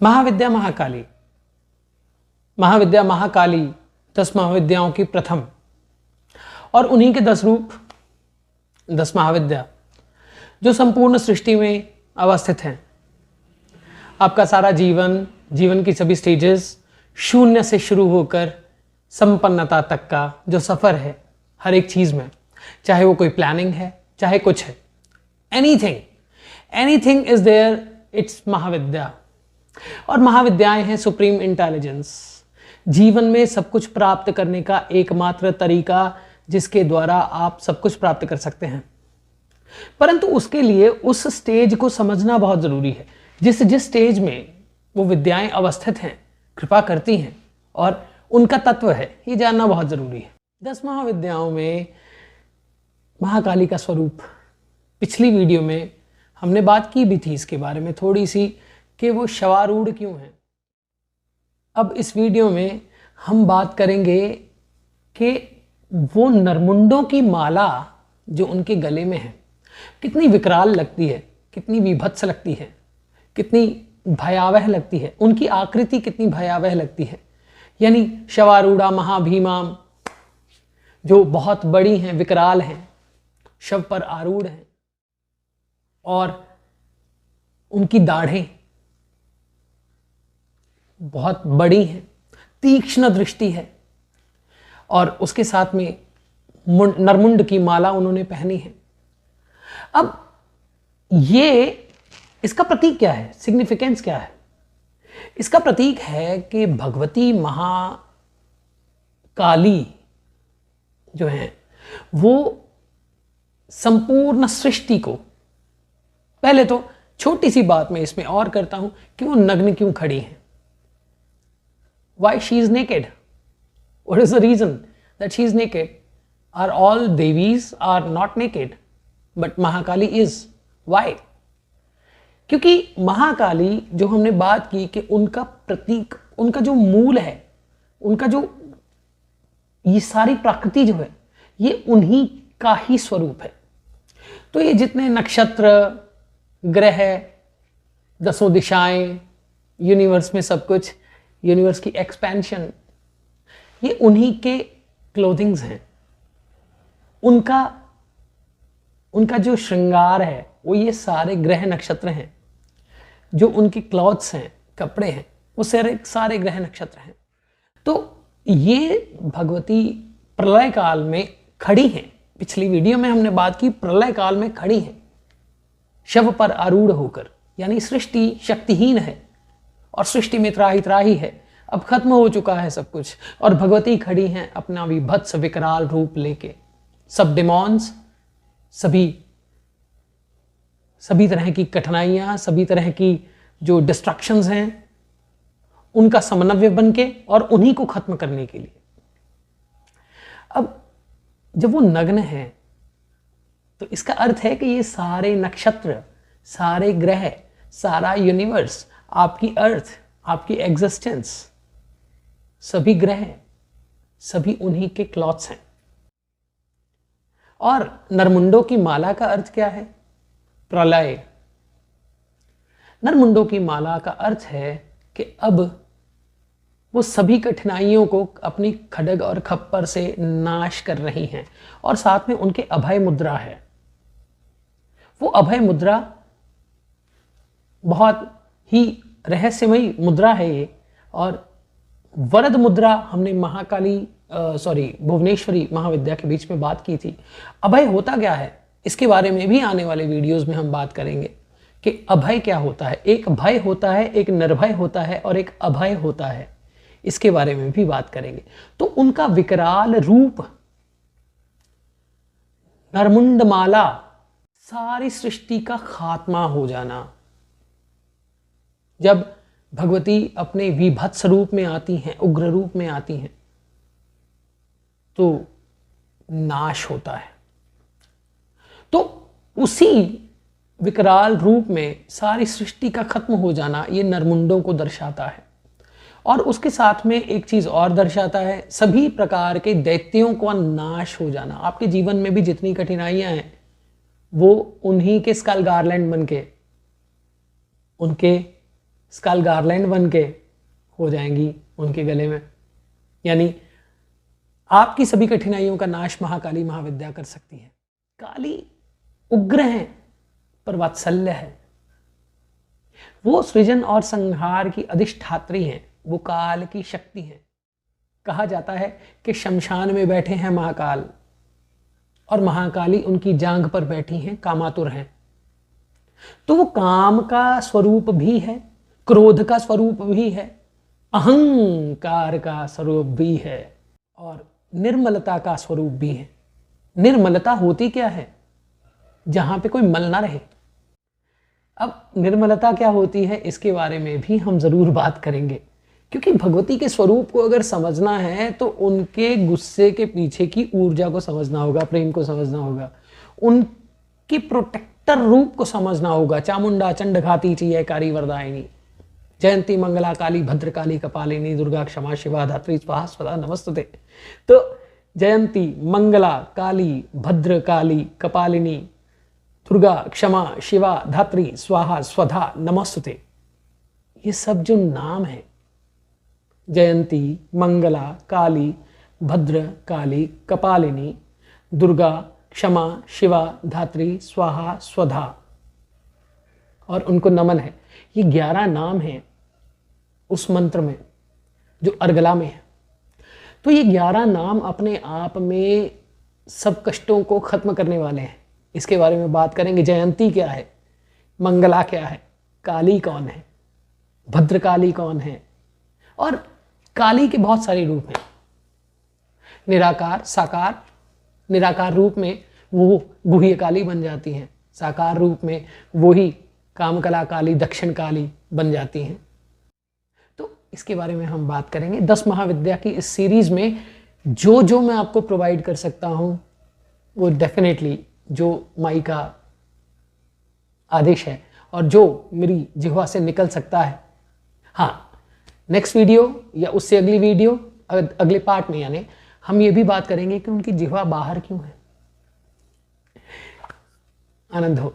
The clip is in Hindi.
महाविद्या महाकाली, महाविद्या महाकाली 10 महाविद्याओं की प्रथम, और उन्हीं के 10 रूप, 10 महाविद्या जो संपूर्ण सृष्टि में अवस्थित हैं। आपका सारा जीवन, जीवन की सभी स्टेजेस, शून्य से शुरू होकर संपन्नता तक का जो सफ़र है हर एक चीज़ में, चाहे वो कोई प्लानिंग है, चाहे कुछ है, एनीथिंग इज देयर, इट्स महाविद्या। और महाविद्याएं हैं सुप्रीम इंटेलिजेंस, जीवन में सब कुछ प्राप्त करने का एकमात्र तरीका जिसके द्वारा आप सब कुछ प्राप्त कर सकते हैं। परंतु उसके लिए उस स्टेज को समझना बहुत ज़रूरी है, जिस स्टेज में वो विद्याएं अवस्थित हैं, कृपा करती हैं, और उनका तत्व है, ये जानना बहुत ज़रूरी है। 10 महाविद्याओं में महाकाली का स्वरूप, पिछली वीडियो में हमने बात की भी थी इसके बारे में थोड़ी सी, कि वो शवारूढ़ क्यों हैं। अब इस वीडियो में हम बात करेंगे कि वो नरमुंडों की माला जो उनके गले में है कितनी विकराल लगती है, कितनी विभत्स लगती है, कितनी भयावह लगती है, उनकी आकृति कितनी भयावह लगती है। यानी शवारूढ़ा महाभीमाम, जो बहुत बड़ी हैं, विकराल हैं, शव पर आरूढ़ हैं, और उनकी दाढ़ें बहुत बड़ी हैं, तीक्ष्ण दृष्टि है, और उसके साथ में नरमुंड की माला उन्होंने पहनी है। अब ये, इसका प्रतीक क्या है, सिग्निफिकेंस क्या है? इसका प्रतीक है कि भगवती महाकाली जो है वो संपूर्ण सृष्टि को, पहले तो छोटी सी बात मैं इसमें और करता हूं कि वो नग्न क्यों खड़ी हैं। Why she is naked? What is the reason that she is naked? Are all devis are not naked, but Mahakali is. Why? क्योंकि महाकाली जो हमने बात की कि उनका प्रतीक, उनका जो मूल है, उनका जो ये सारी प्रकृति जो है, ये उन्हीं का ही स्वरूप है। तो ये जितने नक्षत्र, ग्रह, 10 दिशाएं, यूनिवर्स में सब कुछ, यूनिवर्स की एक्सपेंशन, ये उन्हीं के क्लोथिंग्स हैं। उनका जो श्रृंगार है वो ये सारे ग्रह नक्षत्र हैं, जो उनके क्लॉथ्स हैं, कपड़े हैं, वो सारे ग्रह नक्षत्र हैं। तो ये भगवती प्रलय काल में खड़ी हैं। पिछली वीडियो में हमने बात की, प्रलय काल में खड़ी हैं शव पर आरूढ़ होकर, यानी सृष्टि शक्तिहीन है और सृष्टि में त्राही त्राही है, अब खत्म हो चुका है सब कुछ, और भगवती खड़ी हैं अपना विभत्स विकराल रूप लेके। सब डिमॉन्स, सभी तरह की कठिनाइयाँ, सभी तरह की जो डिस्ट्रक्शंस हैं, उनका समन्वय बन के और उन्हीं को खत्म करने के लिए। अब जब वो नग्न है तो इसका अर्थ है कि ये सारे नक्षत्र, सारे ग्रह, सारा यूनिवर्स, आपकी अर्थ, आपकी एग्जिस्टेंस, सभी ग्रह, सभी उन्हीं के क्लॉथ्स हैं। और नरमुंडों की माला का अर्थ क्या है? प्रलय। नरमुंडों की माला का अर्थ है कि अब वो सभी कठिनाइयों को अपनी खड्ग और खप्पर से नाश कर रही हैं, और साथ में उनके अभय मुद्रा है। वो अभय मुद्रा बहुत ही रहस्यमयी मुद्रा है ये, और वरद मुद्रा हमने भुवनेश्वरी महाविद्या के बीच में बात की थी। अभय होता क्या है, इसके बारे में भी आने वाले वीडियोस में हम बात करेंगे कि अभय क्या होता है। एक भय होता है, एक निर्भय होता है, और एक अभय होता है, इसके बारे में भी बात करेंगे। तो उनका विकराल रूप, नरमुंड माला, सारी सृष्टि का खात्मा हो जाना। जब भगवती अपने विभत्स रूप में आती हैं, उग्र रूप में आती हैं, तो नाश होता है। तो उसी विकराल रूप में सारी सृष्टि का खत्म हो जाना, ये नरमुंडों को दर्शाता है। और उसके साथ में एक चीज और दर्शाता है, सभी प्रकार के दैत्यों का नाश हो जाना। आपके जीवन में भी जितनी कठिनाइयां हैं वो उन्हीं के स्कल गार्लैंड बन के, उनके स्कल गार्लैंड बन के हो जाएंगी उनके गले में। यानी आपकी सभी कठिनाइयों का नाश महाकाली महाविद्या कर सकती है। काली उग्र है पर वात्सल्य है। वो सृजन और संहार की अधिष्ठात्री हैं, वो काल की शक्ति है। कहा जाता है कि शमशान में बैठे हैं महाकाल और महाकाली उनकी जांघ पर बैठी हैं, कामातुर हैं। तो वो काम का स्वरूप भी है, क्रोध का स्वरूप भी है, अहंकार का स्वरूप भी है और निर्मलता का स्वरूप भी है। निर्मलता होती क्या है? जहां पे कोई मल ना रहे। अब निर्मलता क्या होती है इसके बारे में भी हम जरूर बात करेंगे, क्योंकि भगवती के स्वरूप को अगर समझना है तो उनके गुस्से के पीछे की ऊर्जा को समझना होगा, प्रेम को समझना होगा, उनके प्रोटेक्टर रूप को समझना होगा। चामुंडा चंड घाती चीयकारी वरदायिनी, जयंती मंगला काली भद्रकाली कपालिनी, दुर्गा क्षमा शिवा धात्री स्वाहा स्वधा नमस्तुते। तो जयंती मंगला काली भद्रकाली कपालिनी, दुर्गा क्षमा शिवा धात्री स्वाहा स्वधा नमस्तुते, ये सब जो नाम है, जयंती मंगला काली भद्र काली कपालिनी, दुर्गा क्षमा शिवा धात्री स्वाहा स्वधा, और उनको नमन है, ये 11 नाम हैं उस मंत्र में जो अर्गला में है। तो ये 11 नाम अपने आप में सब कष्टों को खत्म करने वाले हैं। इसके बारे में बात करेंगे। जयंती क्या है, मंगला क्या है, काली कौन है, भद्रकाली कौन है, और काली के बहुत सारे रूप हैं। निराकार, साकार, निराकार रूप में वो गुह्य काली बन जाती हैं, साकार रूप में वो ही कामकला काली, दक्षिण काली बन जाती हैं। तो इसके बारे में हम बात करेंगे। 10 महाविद्या की इस सीरीज में जो जो मैं आपको प्रोवाइड कर सकता हूं वो डेफिनेटली जो माई का आदेश है और जो मेरी जिह्वा से निकल सकता है। हाँ, नेक्स्ट वीडियो या उससे अगली वीडियो, अगले पार्ट में यानी हम ये भी बात करेंगे कि उनकी जिह्वा बाहर क्यों है। आनंद हो।